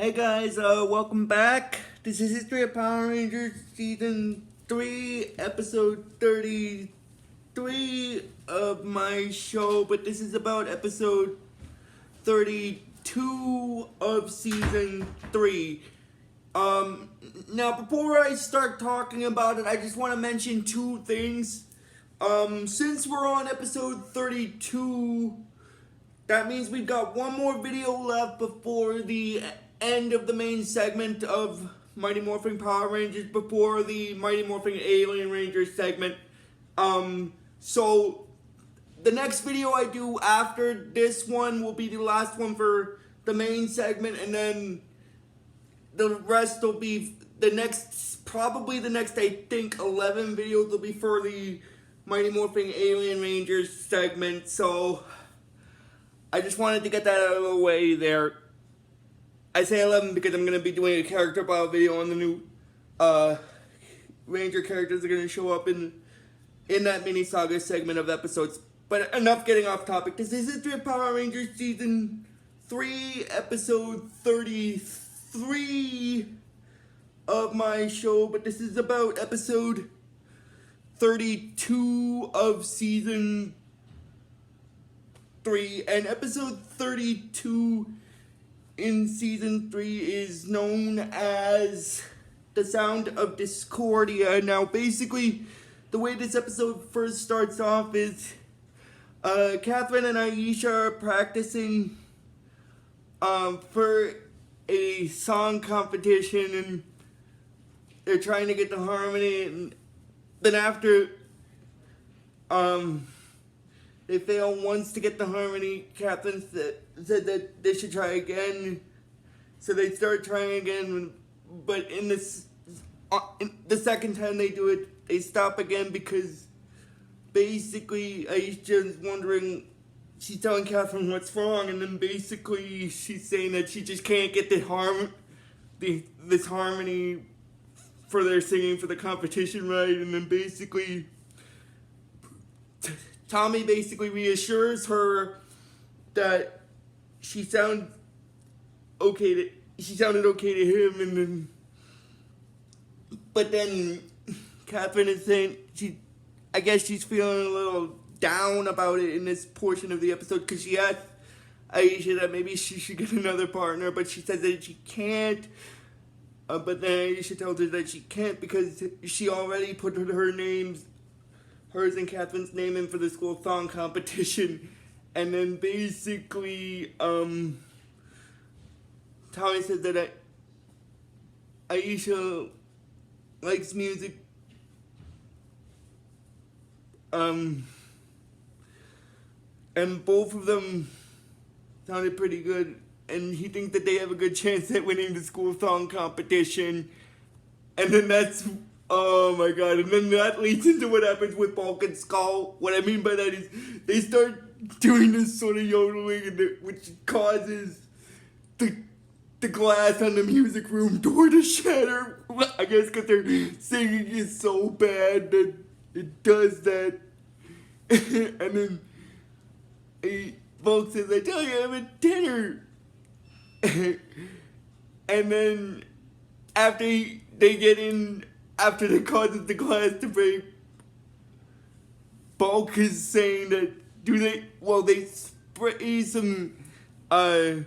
Hey guys, welcome back. This is History of Power Rangers Season 3, Episode 33 of my show, but this is about Episode 32 of Season 3. Now before I start talking about it, I just want to mention two things. Since we're on Episode 32, that means we've got one more video left before the end of the main segment of Mighty Morphing Power Rangers, before the Mighty Morphing Alien Rangers segment. So the next video I do after this one will be the last one for the main segment, and then the rest will be probably the next, I think, 11 videos will be for the Mighty Morphing Alien Rangers segment. So I just wanted to get that out of the way there. I say 11 because I'm going to be doing a character bio video on the new Ranger characters that are going to show up in that mini saga segment of episodes. But enough getting off topic. This is History of Power Rangers Season 3, Episode 33 of my show. But this is about Episode 32 of Season 3. And Episode 32 in Season 3 is known as The Sound of Dischordia. Now, basically, the way this episode first starts off is Katherine and Aiesha are practicing for a song competition, and they're trying to get the harmony, and then after they fail once to get the harmony, Katherine said that they should try again. So they start trying again, but in the second time they do it, they stop again because basically Aisha's wondering, she's telling Katherine what's wrong, and then basically she's saying that she just can't get this harmony for their singing for the competition right, and then basically Tommy basically reassures her that she sounded okay to him, and then but then Katherine is saying I guess she's feeling a little down about it in this portion of the episode, because she asked Aiesha that maybe she should get another partner, but she says that she can't. But then Aiesha tells her that she can't because she already put hers and Katherine's name in for the school song competition. And then basically, Tommy said that Aiesha likes music. And both of them sounded pretty good. And he thinks that they have a good chance at winning the school song competition. And then oh my god, and then that leads into what happens with Bulk and Skull. What I mean by that is they start doing this sort of yodeling, which causes the glass on the music room door to shatter. I guess because their singing is so bad that it does that. And then Bulk says, "I tell you, I'm a dinner." And then after they causes the glass to break, Bulk is saying that they spray some I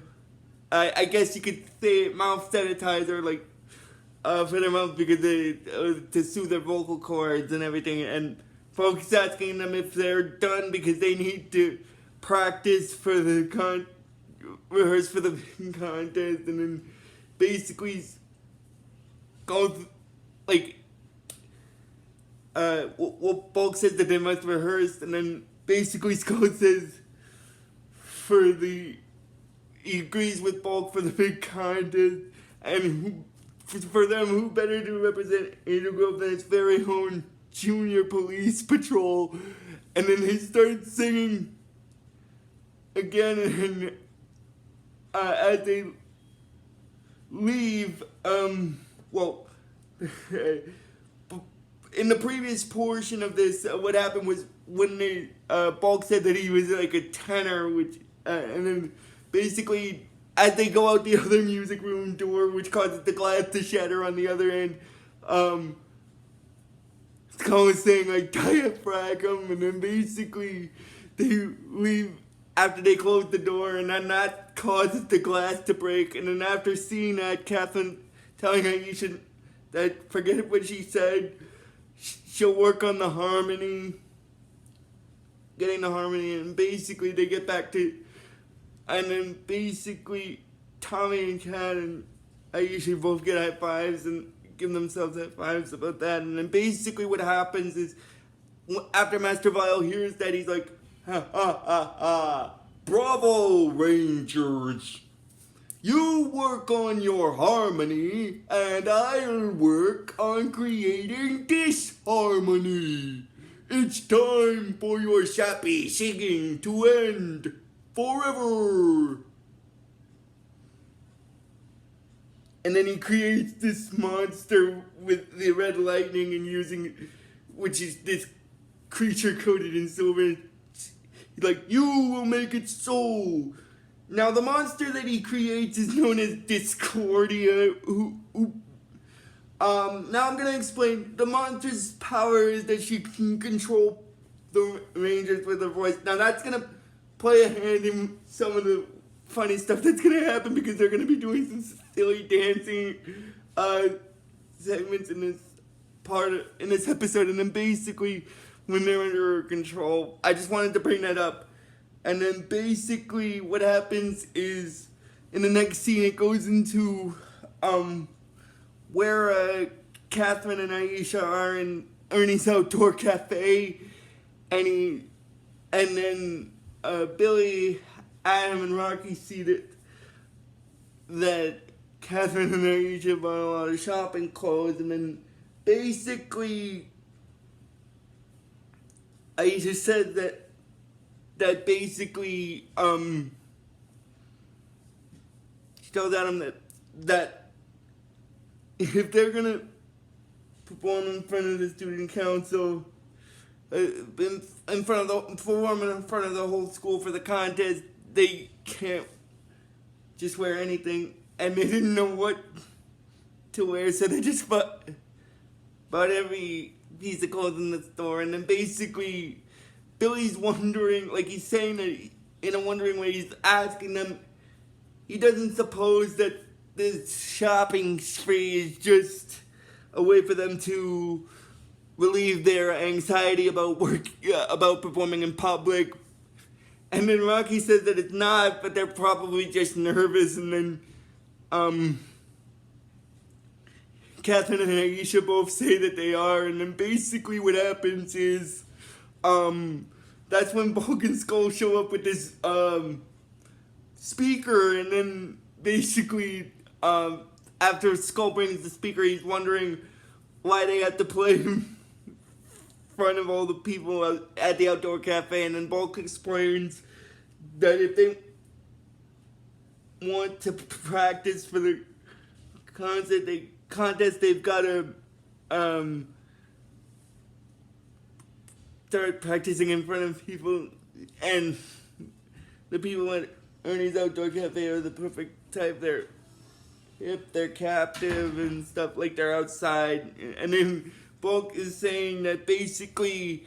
guess you could say mouth sanitizer, like for their mouth, because to soothe their vocal cords and everything, and Bulk's asking them if they're done because they need to practice for the rehearse for the contest, and then basically goes Bulk says that they must rehearse, and then basically Skull says he agrees with Bulk for the big contest, and for them, who better to represent Angel Grove than its very own Junior Police Patrol. And then they start singing again, and as they leave, in the previous portion of this, what happened was when Bulk said that he was like a tenor, and then basically as they go out the other music room door, which causes the glass to shatter on the other end, Skull is saying like diaphragm, and then basically they leave after they close the door, and then that causes the glass to break. And then after seeing that, Katherine telling Aiesha that forget what she said, she'll work on the harmony, getting the harmony, and basically they get back to, and then basically Tommy and Kat and Aiesha both get high fives and give themselves high fives about that. And then basically what happens is, after Master Vile hears that, he's like, ha ha ha ha, bravo Rangers, you work on your harmony and I'll work on creating disharmony. It's time for your sappy singing to end forever. And then he creates this monster with the red lightning and using, which is this creature coated in silver. He's like, you will make it so. Now the monster that he creates is known as Dischordia. Now I'm gonna explain. The monster's power is that she can control the Rangers with her voice. Now that's gonna play a hand in some of the funny stuff that's gonna happen, because they're gonna be doing some silly dancing segments in this episode, and then basically when they're under control, I just wanted to bring that up. And then basically what happens is, in the next scene, it goes into where Katherine and Aiesha are in Ernie's outdoor cafe, and then Billy, Adam, and Rocky see that Katherine and Aiesha bought a lot of shopping clothes, and then basically Aiesha said that basically she tells Adam that if they're gonna perform in front of the student council, in front of the whole school for the contest, they can't just wear anything, and they didn't know what to wear, so they just bought every piece of clothes in the store. And then basically Billy's wondering, like he's saying that in a wondering way, he's asking them, he doesn't suppose that this shopping spree is just a way for them to relieve their anxiety about about performing in public. And then Rocky says that it's not, but they're probably just nervous. And then Katherine and Aiesha both say that they are. And then basically what happens is that's when Bulk and Skull show up with this speaker. And then basically after Skull brings the speaker, he's wondering why they have to play in front of all the people at the outdoor cafe. And then Bulk explains that if they want to practice for the contest, they've got to start practicing in front of people, and the people at Ernie's Outdoor Cafe are the perfect type. They're hip, they're captive and stuff, like they're outside. And then Bulk is saying that basically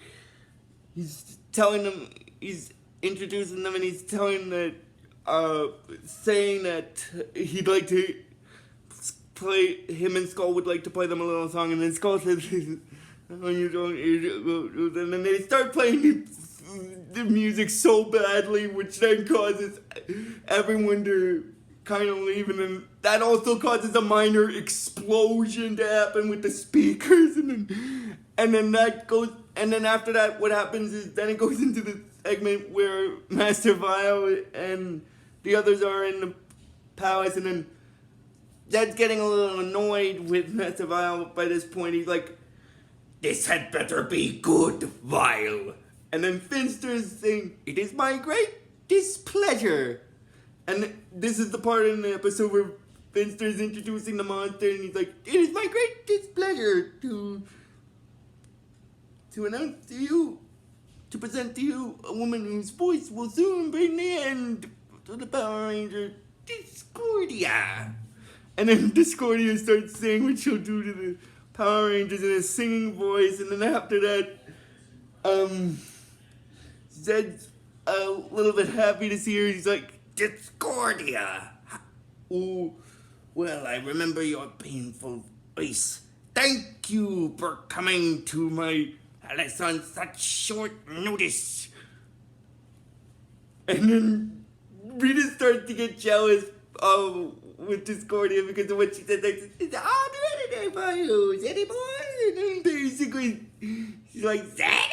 he's introducing them, and he's telling that saying that he'd like to him and Skull would like to play them a little song. And then Skull says, when you don't, and then they start playing the music so badly, which then causes everyone to kind of leave, and then that also causes a minor explosion to happen with the speakers, and then that goes, and then after that, what happens is then it goes into the segment where Master Vile and the others are in the palace, and then Jed's getting a little annoyed with Master Vile by this point. He's like, "This had better be good, Vile." And then Finster's saying, "It is my great displeasure." And this is the part in the episode where Finster's introducing the monster, and he's like, "It is my great displeasure to announce to you, to present to you a woman whose voice will soon bring the end to the Power Ranger Disc Dischordia. And then Dischordia starts saying what she'll do to the Power Rangers in a singing voice, and then after that, Zed's a little bit happy to see her. He's like, Dischordia. Oh, well, I remember your painful voice. Thank you for coming to my palace on such short notice. And then Rita starts to get jealous with Dischordia because of what she said. Like, I'll do anything for you, Zeddy boy. And then basically, she's like, Zeddy?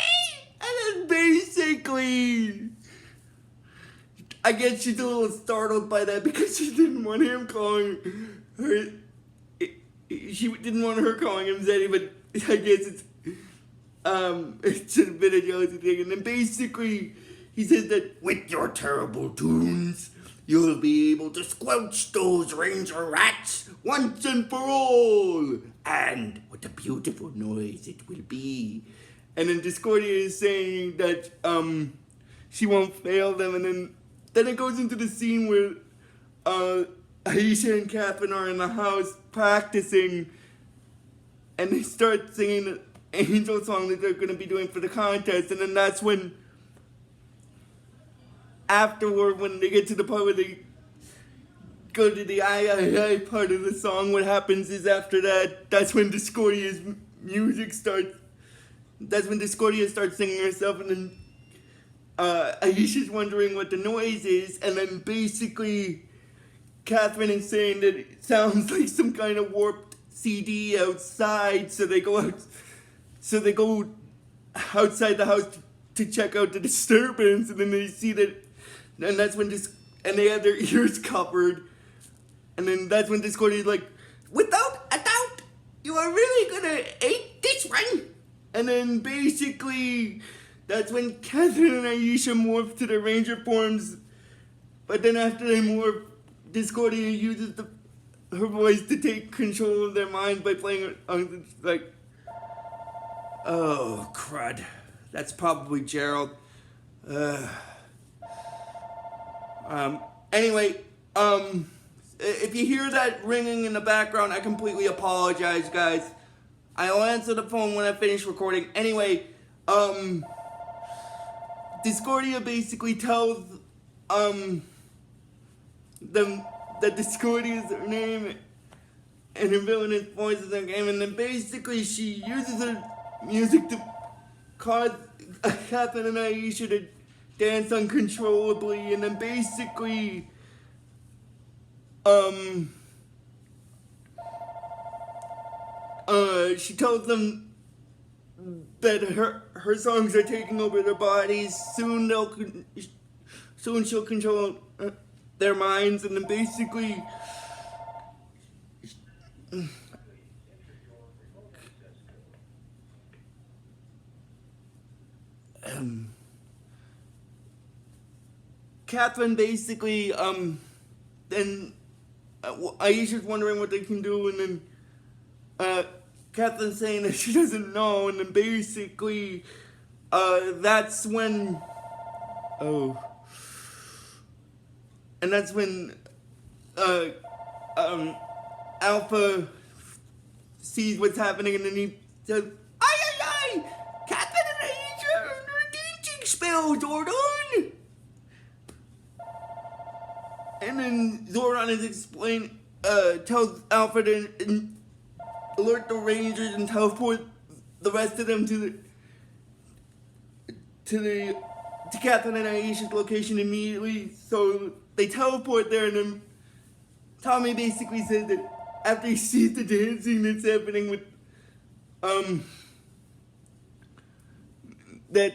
And then basically, I guess she's a little startled by that because she didn't want him calling her. She didn't want her calling him Zeddy, but I guess it's a bit of jealousy thing. And then basically, he says that with your terrible tunes, you'll be able to squelch those ranger rats once and for all. And what a beautiful noise it will be. And then Dischordia is saying that she won't fail them. And then it goes into the scene where Aiesha and Katherine are in the house practicing. And they start singing the angel song that they're going to be doing for the contest. And then that's when, afterward, when they get to the part where they go to the I part of the song, what happens is after that, that's when Dischordia's music starts. That's when Dischordia starts singing herself, and then Aiesha's wondering what the noise is, and then basically Katherine is saying that it sounds like some kind of warped CD outside, so they go outside the house to check out the disturbance, and then they see that. And that's when and they have their ears covered. And then that's when Dischordia is like, without a doubt, you are really gonna eat this one. And then basically, that's when Katherine and Aiesha morph to their ranger forms. But then after they morph, Dischordia uses her voice to take control of their minds by playing like, oh crud, that's probably Gerald. Anyway, if you hear that ringing in the background, I completely apologize, guys. I'll answer the phone when I finish recording. Anyway, Dischordia basically tells, them that Dischordia is her name, and her villainous voice is her game, and then basically she uses her music to cause Katherine and Aiesha to dance uncontrollably, and then basically, she tells them that her songs are taking over their bodies. Soon she'll control their minds, and then basically, Katherine basically, then Aiesha's wondering what they can do, and then Katherine's saying that she doesn't know, and then basically, that's when, and that's when, Alpha sees what's happening, and then he says, Ay! Katherine and Aiesha are under a dancing spell, Zordon! And then Zordon tells Alpha to alert the Rangers and teleport the rest of them to Katherine and Aiesha's location immediately. So they teleport there, and then Tommy basically says that after he sees the dancing that's happening with that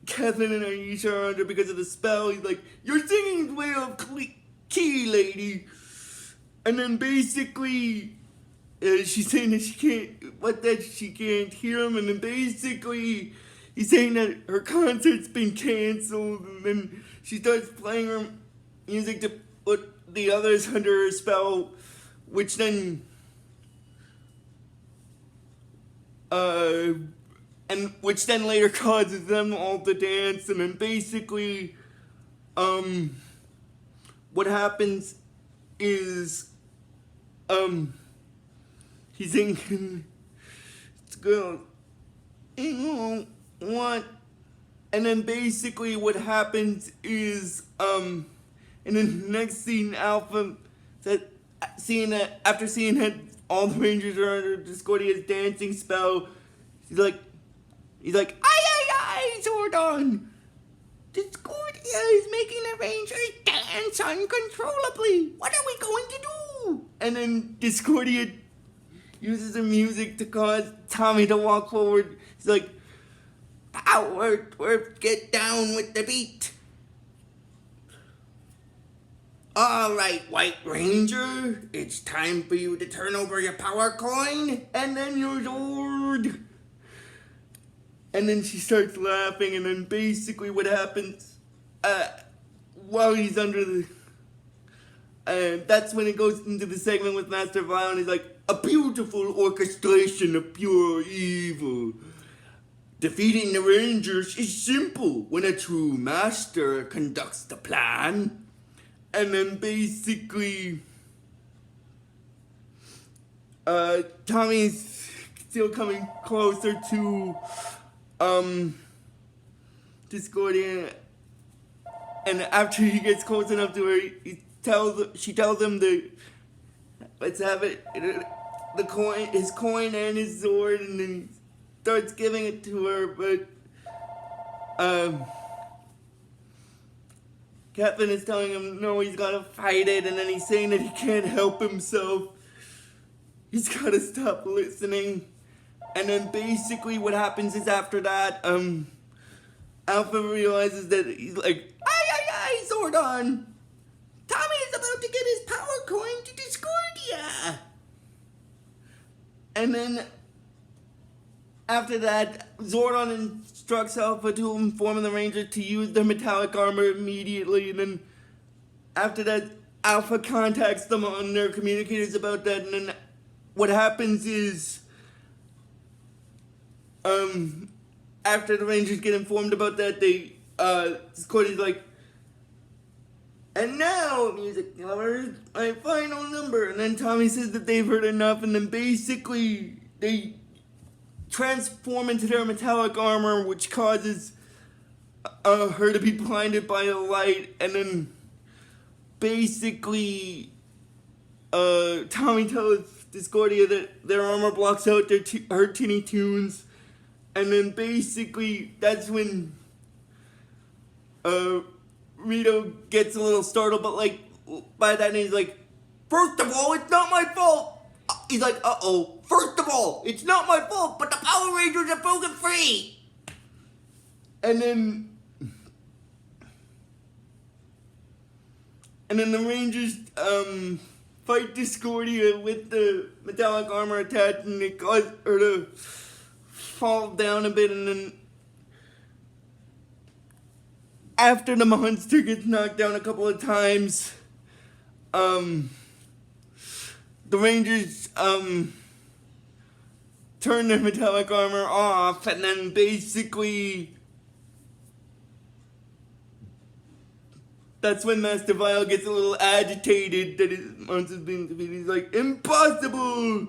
Katherine and Aiesha are under because of the spell, he's like, "You're singing way off key, lady." And then basically, she's saying that she can't hear him. And then basically, he's saying that her concert's been canceled. And then she starts playing her music to put the others under her spell, which then, later causes them all to dance. And then basically, what happens is, he's thinking, it's good, what? And then basically what happens is, in the next scene, Alpha said, after seeing that all the Rangers are under Dischordia's dancing spell, he's like, aye, Zordon! Dischordia is making the Rangers dance uncontrollably! What are we going to do? And then Dischordia uses the music to cause Tommy to walk forward. He's like, power, get down with the beat. Alright, White Ranger, it's time for you to turn over your power coin, and then your Zord. And then she starts laughing, and then basically what happens, while he's under the, that's when it goes into the segment with Master Vile, and he's like, a beautiful orchestration of pure evil. Defeating the Rangers is simple when a true master conducts the plan. And then basically, Tommy's still coming closer to, Dischordia, and after he gets close enough to her, she tells him to, let's have it, his coin and his sword, and then starts giving it to her, but, Katherine is telling him, no, he's gotta fight it, and then he's saying that he can't help himself. He's gotta stop listening. And then basically what happens is after that, Alpha realizes that he's like, aye, Zordon! Tommy is about to get his power coin to Dischordia! And then, after that, Zordon instructs Alpha to inform the Rangers to use their metallic armor immediately, and then after that, Alpha contacts them on their communicators about that, and then what happens is, after the Rangers get informed about that, Dischordia's like, and now, music lovers, my final number, and then Tommy says that they've heard enough, and then basically, they transform into their metallic armor, which causes her to be blinded by a light, and then basically Tommy tells Dischordia that their armor blocks out her tinny tunes, and then basically that's when Rito gets a little startled, but like by that he's like, first of all, it's not my fault. He's like, uh-oh, first of all, it's not my fault, but the Power Rangers are broken free. And then the Rangers fight Dischordia with the metallic armor attached, and it causes her to fall down a bit, and then after the monster gets knocked down a couple of times, the Rangers turn their metallic armor off, and then basically that's when Master Vile gets a little agitated that his monster's being defeated. He's like, impossible!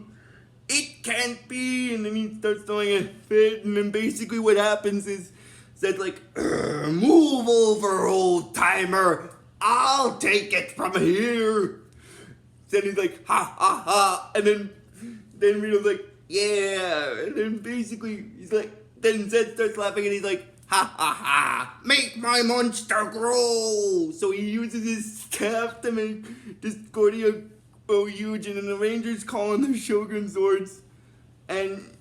It can't be! And then he starts throwing a fit, and then basically what happens is Zed's like, move over, old timer! I'll take it from here! Then he's like, ha ha ha, and then Rito's like, yeah, and then basically he's like, then Zed starts laughing and he's like, ha ha ha, make my monster grow. So he uses his staff to make Dischordia grow huge, and then the Rangers call on their Shogun Zords and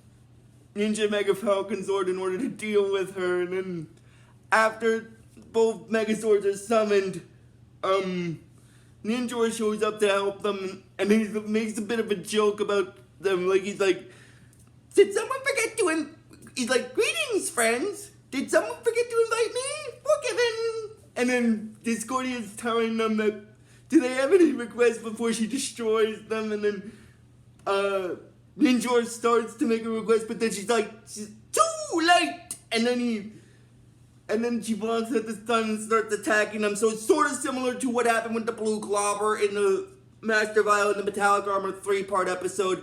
Ninja Mega Falcon Zord in order to deal with her, and then after both Megazords are summoned, Ninja shows up to help them, and he makes a bit of a joke about them. Like, he's like, did someone forget to he's like, greetings, friends. Did someone forget to invite me? Forgiven. And then Dischordia is telling them that, do they have any requests before she destroys them? And then Ninja starts to make a request, but then she's like, she's too late. And and then she blocks at the sun and starts attacking them. So it's sort of similar to what happened with the Blue Clobber in the Master Vile in the Metallic Armor 3-part episode,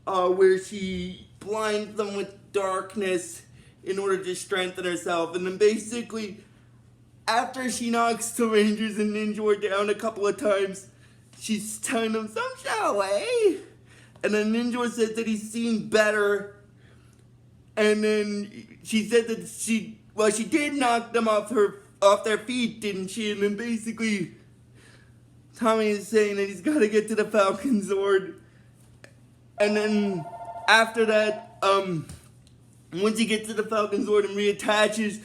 where she blinds them with darkness in order to strengthen herself. And then basically, after she knocks the Rangers and Ninjor down a couple of times, she's telling them, "Some shall way." And then Ninjor says that he's seen better. And then she said that she did knock them off their feet, didn't she? And then basically, Tommy is saying that he's got to get to the Falcon Zord. And then after that, once he gets to the Falcon Zord and reattaches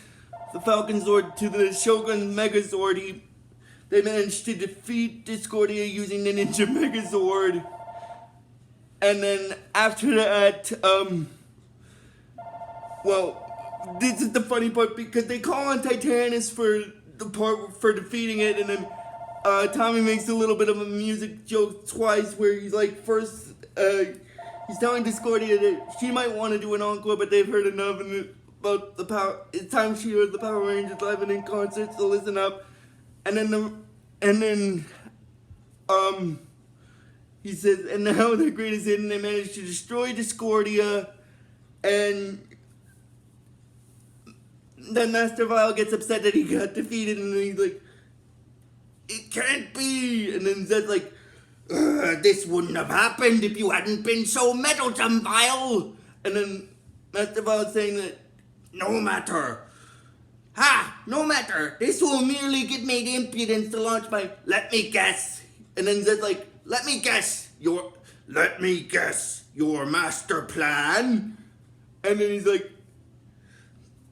the Falcon Zord to the Shogun Megazord, they managed to defeat Dischordia using the Ninja Megazord. And then after that, this is the funny part, because they call on Titanus for the part for defeating it, and then Tommy makes a little bit of a music joke twice, where he's like, first, he's telling Dischordia that she might want to do an encore, but they've heard enough about the power. It's time she heard the Power Rangers live and in concert, so listen up. And then he says, and now their greatest hit, and they managed to destroy Dischordia, and then Master Vile gets upset that he got defeated, and then he's like, "It can't be!" And then Zed's like, "This wouldn't have happened if you hadn't been so meddlesome, Vile." And then Master Vile's saying that, "No matter. No matter. This will merely give me the impudence to launch my, let me guess." And then Zed's like, let me guess your master plan." And then he's like,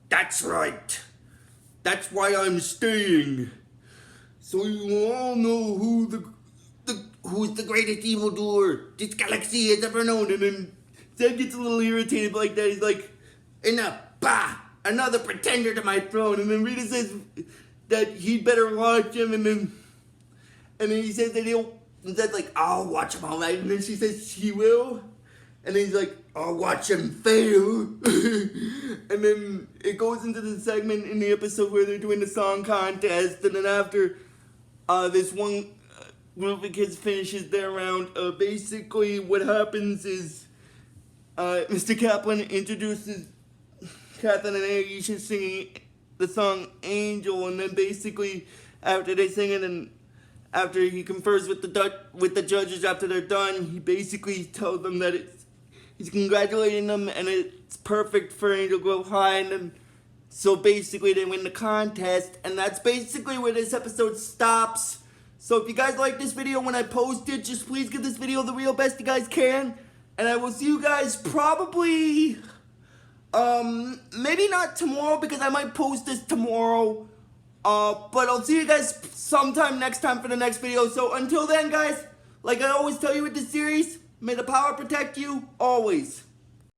"That's right. That's why I'm staying. So you all know who's the greatest evildoer this galaxy has ever known." And then Zed gets a little irritated like that. He's like, "Enough, another pretender to my throne." And then Rita says that he'd better watch him, and then he says that and Zed's like, "I'll watch him all right." And then she says she will. And then he's like, "I'll watch him fail." And then it goes into the segment in the episode where they're doing the song contest. And then after this one group of kids finishes their round, basically what happens is Mr. Kaplan introduces Katherine Aiesha singing the song Angel. And then basically after they sing it, and after he confers with the judges after they're done, he basically tells them that he's congratulating them and it's perfect for Angel Grove High. And then, so basically they win the contest, and that's basically where this episode stops. So if you guys like this video when I post it, just please give this video the real best you guys can. And I will see you guys probably, maybe not tomorrow, because I might post this tomorrow. But I'll see you guys sometime next time for the next video. So until then, guys, like I always tell you with this series, may the power protect you always.